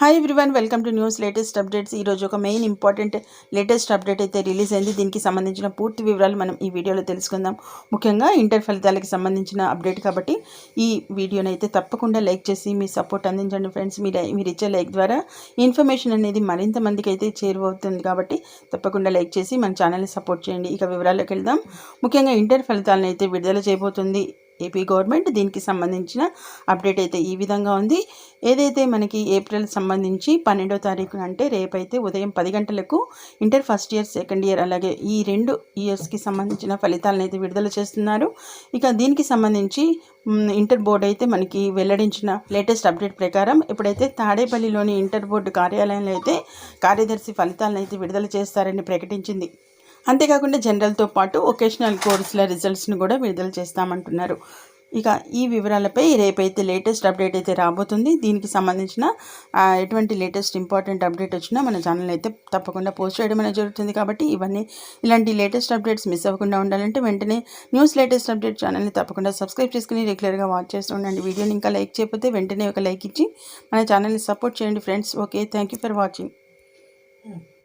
Hi everyone, welcome to news latest updates. ఈరోజు ఒక main important latest update అయితే release అయింది. దీనికి సంబంధించిన పూర్తి వివరాలు మనం ఈ వీడియోలో తెలుసుకుందాం. ముఖ్యంగా ఇంటర్ ఫలితాలకు సంబంధించిన అప్డేట్ కాబట్టి ఈ వీడియోని అయితే తప్పకుండా లైక్ చేసి మీ సపోర్ట్ అందించండి ఫ్రెండ్స్. మీరు ఇచ్చే లైక్ ద్వారా ఇన్ఫర్మేషన్ అనేది మరింత మందికి అయితే చేరువవుతుంది కాబట్టి తప్పకుండా లైక్ చేసి మన ఛానల్ని సపోర్ట్ చేయండి. ఇక వివరాల్లోకి వెళ్దాం. ముఖ్యంగా ఇంటర్ ఫలితాలను అయితే విడుదల చేయబోతుంది ఏపీ గవర్నమెంట్. దీనికి సంబంధించిన అప్డేట్ అయితే ఈ విధంగా ఉంది. ఏదైతే మనకి ఏప్రిల్ సంబంధించి 12వ తారీఖున అంటే రేపైతే ఉదయం 10 గంటలకు inter first year, second year అలాగే ఈ 2 ఇయర్స్కి సంబంధించిన ఫలితాలను అయితే విడుదల చేస్తున్నారు. ఇక దీనికి సంబంధించి ఇంటర్ బోర్డు అయితే మనకి వెల్లడించిన లేటెస్ట్ అప్డేట్ ప్రకారం ఇప్పుడైతే తాడేపల్లిలోని ఇంటర్ బోర్డు కార్యాలయంలో అయితే కార్యదర్శి ఫలితాలను అయితే విడుదల చేస్తారని ప్రకటించింది. అంతేకాకుండా జనరల్తో పాటు వొకేషనల్ కోర్సుల రిజల్ట్స్ని కూడా విడుదల చేస్తామంటున్నారు. ఇక ఈ వివరాలపై రేపైతే లేటెస్ట్ అప్డేట్ అయితే రాబోతుంది. దీనికి సంబంధించిన ఎటువంటి లేటెస్ట్ ఇంపార్టెంట్ అప్డేట్ వచ్చినా మన ఛానల్ అయితే తప్పకుండా పోస్ట్ చేయడం అనేది జరుగుతుంది. కాబట్టి ఇలాంటి లేటెస్ట్ అప్డేట్స్ మిస్ అవ్వకుండా ఉండాలంటే వెంటనే న్యూస్ లేటెస్ట్ అప్డేట్ ఛానల్ని తప్పకుండా సబ్స్క్రైబ్ చేసుకుని రెగ్యులర్గా వాచ్ చేస్తూ ఉండండి. వీడియోని ఇంకా లైక్ చేయకపోతే వెంటనే ఒక లైక్ ఇచ్చి మన ఛానల్ని సపోర్ట్ చేయండి friends. Okay, thank you for watching.